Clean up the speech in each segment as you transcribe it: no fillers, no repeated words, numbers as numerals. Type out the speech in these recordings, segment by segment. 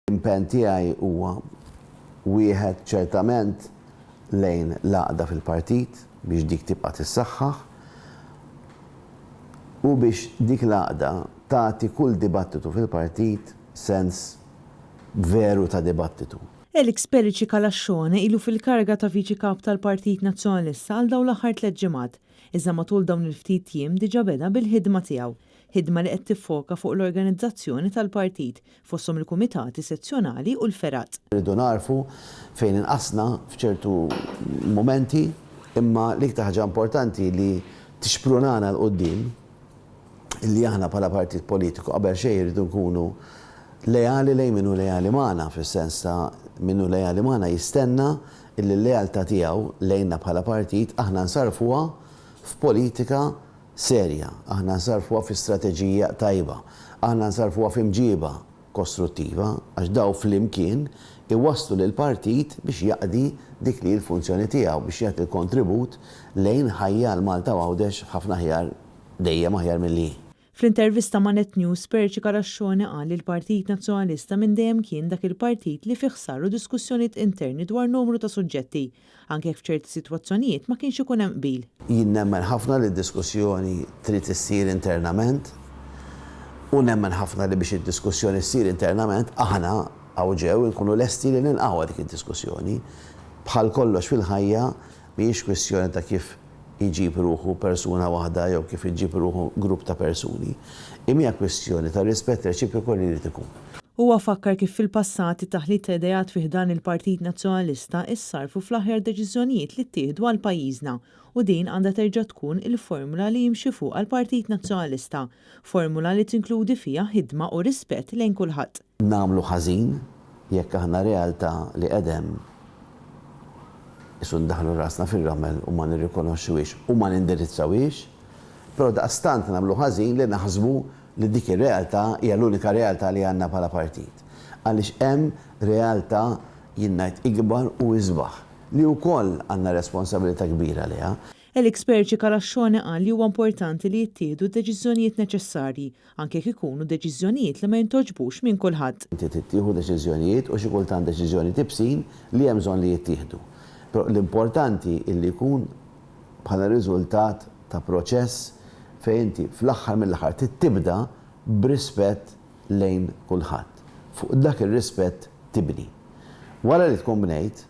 L-impenn tiegħi huwa wieħed ċertament lejn l-għaqda fil-partit biex dik tibqa' tissaħħaħ u biex dik l-għaqda tagħti kull dibattitu fil-partit sens veru ta' dibattitu. Elix Perici Kalaxxone ilu fil-karga ta' viċi kap tal-Partit Nazzjonalista għal dawn l-aħħar 3 ġimgħat, iżda matul dawn il-ftit jiem diġà beda bil-ħidma tiegħu, ħidma li qed tiffoka fuq l-organizzazzjoni tal-partit fosthom il-kumitati sezzjonali u l-ferat. Rridu narfu fejn inqasna f'ċertu momenti, imma l-iktar ħaġa importanti li tixprunana l-qoddim li aħna bħala partit politiku qabel xejn irridu nkunu lejali lejn minnu lejali magħna, fis-sens ta' minnu lejali magħna jistenna illi l-lealtà tiegħu lejna bħala partit aħna nsarfuha f'politika serja, aħna nsarfuha fi strateġija tajba, aħna nsarfuha f'imġiba kostruttiva għax daw flimkien iwasslu lil partit biex jaqdi dik li l-funzjoni tiegħu biex jagħti l-kontribut lejn ħajja l-Malta Għawdex ħafna ħjar dejjem aħjar milli. Fl-intervista ma' Net News, Perici Kalaxxone qal li l-Partit Nazzjonalista minn dejjem kien dak il-partit li fih saru diskussjonijiet interni dwar numru ta' suġġetti, anke f'ċerti sitwazzjonijiet ma kienx ikun hemm qbil. Jien nemmen ħafna li d-diskussjoni trid issir internament u nemmen ħafna li biex id-diskussjoni ssir internament aħna hawn ġew inkunu lesti li nilqgħu dik id-diskussjoni. Bħal kollox fil-ħajja mhijiex kwestjoni ta' kif iġib ruħu persuna waħda jew kif iġib ruħu grupp ta' persuni. Imma kwestjoni ta' rispett reċiproku li jrid ikun. Huwa fakkar kif fil-passati taħlit idejat fih dan il-Partit Nazzjonalista issarfu fl-aħjar deċiżjonijiet li ttieħdu għal pajjiżna u din għandha terġa' tkun il-formula li jimxi fuq għall-Partit Nazzjonalista, formula li tinkludi fiha ħidma u rispett lejn kulħadd. Nagħmlu ħażin jekk aħna realtà li qedem isu ndaħlu rasna fil-ramel u ma nirrikonoxxuwiex u ma nindirizzawiex, però daqstant nagħmlu ħażin li naħsbu li dik ir-realtà hija l-unika realtà li għandna bħala partit. Għaliex hemm realtà jien ngħid ikbar u iżbaħ li wkoll għandna responsabilità kbira liha. Elix Perici Kalaxxone qal li huwa importanti li jittieħdu deċiżjonijiet neċessarji, anke jekk ikunu deċiżjonijiet li ma jintoġbux minn kulħadd. Inti tittieħu deċiżjonijiet u xi kultant deċiżjoni tibsin li hemm bżonn li jittieħdu. Però l-importanti illi jkun bħala riżultat ta' proċess fejn inti fl-aħħar mill-aħħar tibda b'rispett lejn kulħadd. Fuq dak ir-rispett tibni. Wara li tkun bnejt,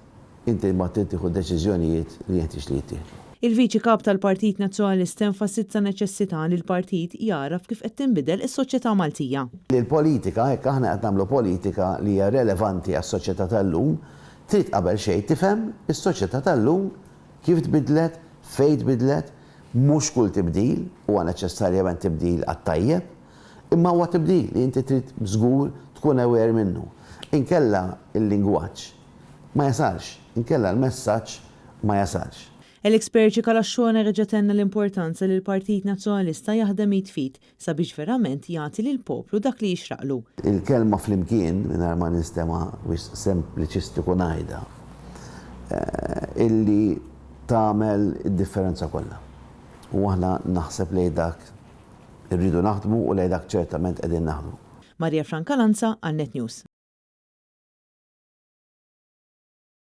inti ma tittieħu deċiżjonijiet li jeħtieġ li jittieħdu. Il-Viċi Kap tal-Partit Nazzjonalista enfasizza neċessità li l-partit jaraf kif qed tinbidel is-soċjetà Maltija. Il-politika, jekk aħna qed nagħmlu politika li hija relevanti għas-soċjetà tal-lum, trid qabel xejn tifhem is-soċjetà tal-lum kif tbidlet, fejn tbidlet, mhux kull tibdil huwa neċessarjament tibdil għat-tajjeb, imma huwa tibdil li inti trid żgur tkun aware minnu. Inkella il-lingwaġġ ma jasalx, inkella l-messaġġ ma jasalx. Elix Perici Kalaxxone reġgħet l-importanza li l-Partit Nazzjonalista jaħdem jitfit sabiex verament jagħti lill-poplu dak li jixraqlu. Il-kelma flimkien mingħajr ma nistema wis sempliċistiku ngħidha illi tagħmel id-differenza kollha. U aħna naħseb lejn dak irridu naħdmu u lejn dak ċertament qegħdin naħdmu. Marja Franca Lanza għal Net News.